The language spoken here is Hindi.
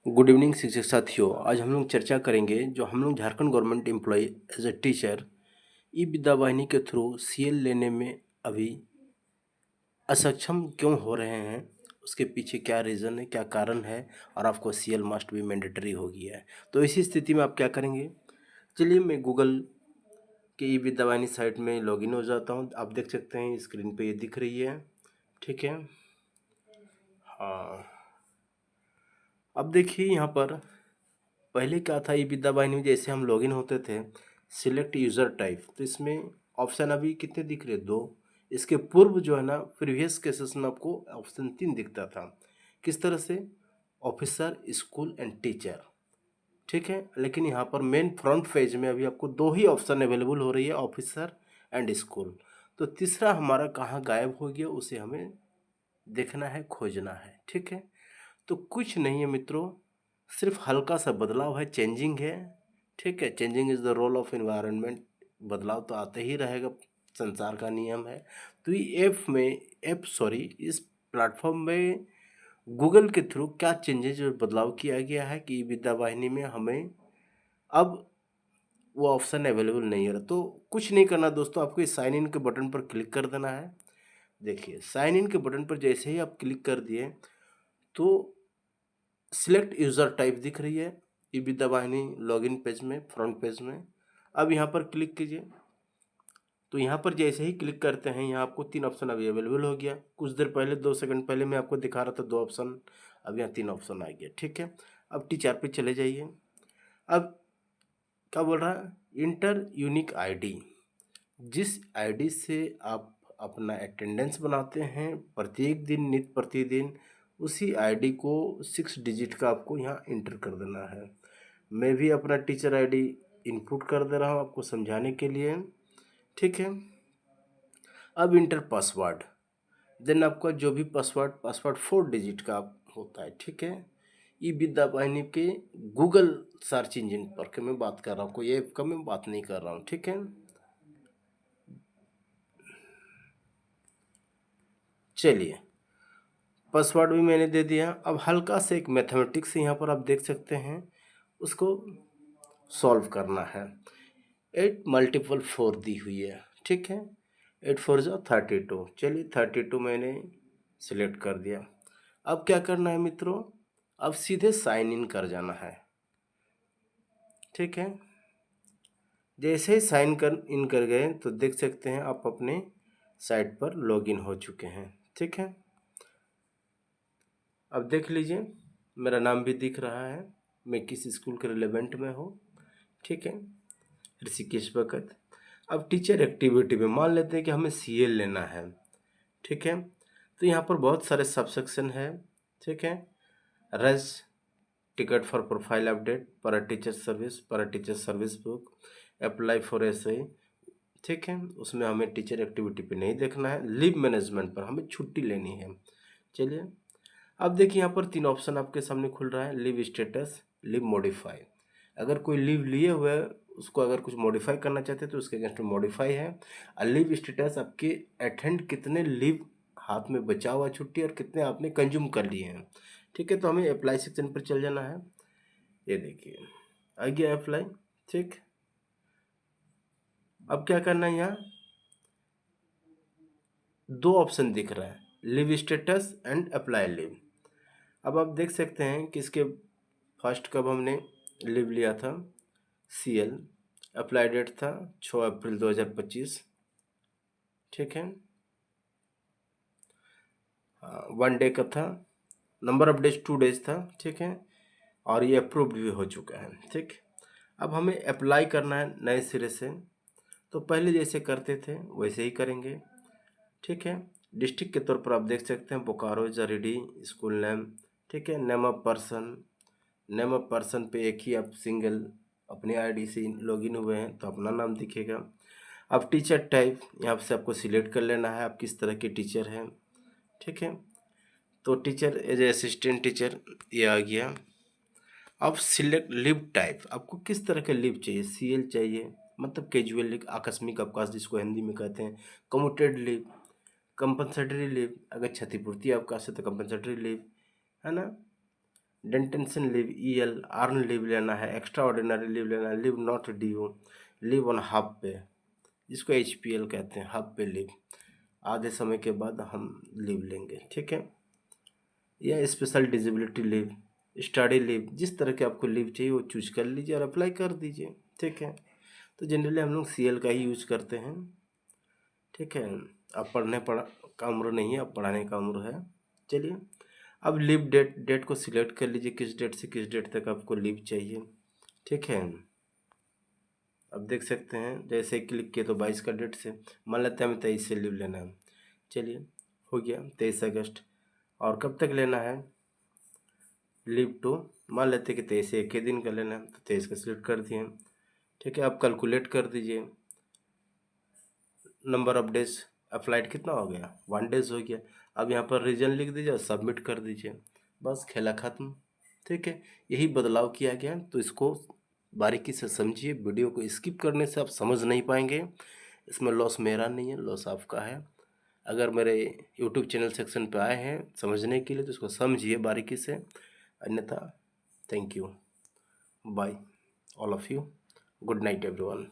गुड इवनिंग शिक्षक साथियों। आज हम लोग चर्चा करेंगे जो हम लोग Jharkhand government employ as a teacher E Vidya Vahini के थ्रू सीएल लेने में अभी असक्षम क्यों हो रहे हैं, उसके पीछे क्या रीज़न है, क्या कारण है और आपको सीएल मस्ट भी मैंडेटरी हो गया है। तो इसी स्थिति में आप क्या करेंगे, चलिए मैं गूगल के ई विद्या वाहिनी साइट में लॉगिन हो जाता हूँ। आप देख सकते हैं स्क्रीन पे ये दिख रही है, ठीक है। हाँ, अब देखिए यहाँ पर पहले क्या था, ई विद्या वाहिनी में जैसे हम लॉगिन होते थे सिलेक्ट यूज़र टाइप, तो इसमें ऑप्शन अभी कितने दिख रहे, दो। इसके पूर्व जो है ना प्रीवियस केसेस में आपको ऑप्शन 3 दिखता था। किस तरह से, ऑफिसर, स्कूल एंड टीचर, ठीक है। लेकिन यहाँ पर मेन फ्रंट पेज में अभी आपको दो ही ऑप्शन अवेलेबल हो रही है, ऑफिसर एंड स्कूल। तो तीसरा हमारा कहाँ गायब हो गया, उसे हमें देखना है, खोजना है, ठीक है। तो कुछ नहीं है मित्रों, सिर्फ हल्का सा बदलाव है, चेंजिंग है, ठीक है। Changing is the role of environment, बदलाव तो आते ही रहेगा, संसार का नियम है। तो ये इस प्लेटफॉर्म में गूगल के थ्रू क्या चेंजेज और बदलाव किया गया है कि विद्या वाहिनी में हमें अब वो ऑप्शन अवेलेबल नहीं है। तो कुछ नहीं करना दोस्तों, आपको इस साइन इन के बटन पर क्लिक कर देना है। देखिए साइन इन के बटन पर जैसे ही आप क्लिक कर दिए तो सिलेक्ट यूज़र टाइप दिख रही है ई विद्या वाहिनी लॉगिन पेज में, फ्रंट पेज में। अब यहाँ पर क्लिक कीजिए, तो यहाँ पर जैसे ही क्लिक करते हैं यहाँ आपको 3 ऑप्शन अभी अवेलेबल हो गया। कुछ देर पहले 2 सेकंड पहले मैं आपको दिखा रहा था 2 ऑप्शन, अब यहाँ 3 ऑप्शन आ गया, ठीक है। अब टीचर पे चले जाइए। अब क्या बोल रहा है, इंटर यूनिक आईडी। जिस आईडी से आप अपना अटेंडेंस बनाते हैं प्रत्येक दिन, नित्य प्रतिदिन, उसी आईडी को 6 डिजिट का आपको यहाँ इंटर कर देना है। मैं भी अपना टीचर आईडी इनपुट कर दे रहा हूँ आपको समझाने के लिए, ठीक है। अब इंटर पासवर्ड, देन आपका जो भी पासवर्ड 4 डिजिट का होता है, ठीक है। ई विद्या वाहिनी के गूगल सर्च इंजन पर के मैं बात कर रहा हूँ, कोई ऐप का मैं बात नहीं कर रहा हूँ, ठीक है। चलिए पासवर्ड भी मैंने दे दिया। अब हल्का से एक मैथमेटिक्स यहाँ पर आप देख सकते हैं, उसको सॉल्व करना है। 8 मल्टीपल 4 दी हुई है, ठीक है। 8 4 जो 32, चलिए 32 मैंने सिलेक्ट कर दिया। अब क्या करना है मित्रों, अब सीधे साइन इन कर जाना है, ठीक है। जैसे ही साइन कर इन कर गए तो देख सकते हैं आप अपने साइट पर लॉगिन हो चुके हैं, ठीक है। अब देख लीजिए मेरा नाम भी दिख रहा है, मैं किस स्कूल के रिलेवेंट में हूँ, ठीक है, ऋषिकेश भगत। अब टीचर एक्टिविटी में मान लेते हैं कि हमें सीएल लेना है, ठीक है। तो यहाँ पर बहुत सारे सबसेक्शन है, ठीक है। रस टिकट फॉर प्रोफाइल अपडेट, पर teacher service book, apply for SI, ठीक है। उसमें हमें टीचर एक्टिविटी पे नहीं देखना है, लीव मैनेजमेंट पर हमें छुट्टी लेनी है। चलिए अब देखिए यहाँ पर 3 ऑप्शन आपके सामने खुल रहा है, लीव स्टेटस, लीव मॉडिफाई। अगर कोई लीव लिए हुए है उसको अगर कुछ मॉडिफाई करना चाहते हैं तो उसके अगेंस्ट में मॉडिफाई है। और लीव स्टेटस आपके अटेंड कितने लीव हाथ में बचा हुआ छुट्टी और कितने आपने कंज्यूम कर लिए हैं, ठीक है। तो हमें अप्लाई सेक्शन पर चल जाना है। ये देखिए आ गया अप्लाई, ठीक। अब क्या करना है, यहाँ 2 ऑप्शन दिख रहा है, leave status and apply leave. अब आप देख सकते हैं कि इसके फर्स्ट कब हमने लीव लिया था, सीएल, अप्लाई डेट था 6 अप्रैल 2025, ठीक है। 1 डे का था, नंबर ऑफ डेज 2 डेज था, ठीक है। और ये अप्रूव्ड भी हो चुका है, ठीक। अब हमें अप्लाई करना है नए सिरे से, तो पहले जैसे करते थे वैसे ही करेंगे, ठीक है। डिस्ट्रिक्ट के तौर पर आप देख सकते हैं बोकारो जरीडी, स्कूल नेम, ठीक है। नेम ऑफ पर्सन पे एक ही आप सिंगल अपने आईडी से लॉगिन हुए हैं तो अपना नाम दिखेगा। अब टीचर टाइप यहाँ से आपको सिलेक्ट कर लेना है, आप किस तरह के टीचर हैं, ठीक है। तो teacher as a assistant teacher ये आ गया। अब सिलेक्ट लीव टाइप, आपको किस तरह का लीव चाहिए, सीएल चाहिए मतलब कैजुअल लीव, आकस्मिक अवकाश जिसको हिंदी में कहते हैं, कम्यूटेड लीव, कंपनसेटरी लीव, अगर क्षतिपूर्ति अवकाश है तो कंपनसेटरी लीव, है ना। डेंटेंशन लीव EL, अर्न लीव लेना है, एक्स्ट्रा ऑर्डिनरी लीव लेना है, leave not due, leave on half पे, जिसको HPL कहते हैं, हाफ पे लीव, आधे समय के बाद हम लीव लेंगे, ठीक है। या special disability leave, study leave, जिस तरह के आपको लीव चाहिए वो चूज कर लीजिए और अप्लाई कर दीजिए, ठीक है। तो जनरली हम लोग CL का ही यूज करते हैं, ठीक है। अब पढ़ने का उम्र नहीं है, अब पढ़ाने का उम्र है। चलिए, अब लीव डेट को सिलेक्ट कर लीजिए, किस डेट से किस डेट तक आपको लीव चाहिए, ठीक है। अब देख सकते हैं, जैसे क्लिक किए तो 22 का डेट से, मान लेते हैं हमें 23 से लीव लेना है। चलिए, हो गया 23 अगस्त। और कब तक लेना है लीव टू, मान लेते हैं कि 23 से एक ही दिन का लेना है, तो 23 का सिलेक्ट कर दिए, ठीक है। आप कैलकुलेट कर दीजिए, नंबर ऑफ डेज अप्लाइड कितना हो गया, 1 डेज हो गया। अब यहाँ पर रीजन लिख दीजिए और सबमिट कर दीजिए, बस खेला ख़त्म, ठीक है। यही बदलाव किया गया, तो इसको बारीकी से समझिए, वीडियो को स्किप करने से आप समझ नहीं पाएंगे। इसमें लॉस मेरा नहीं है, लॉस आपका है। अगर मेरे यूट्यूब चैनल सेक्शन पे आए हैं समझने के लिए तो इसको समझिए बारीकी से, अन्यथा thank you, bye all of you, good night everyone.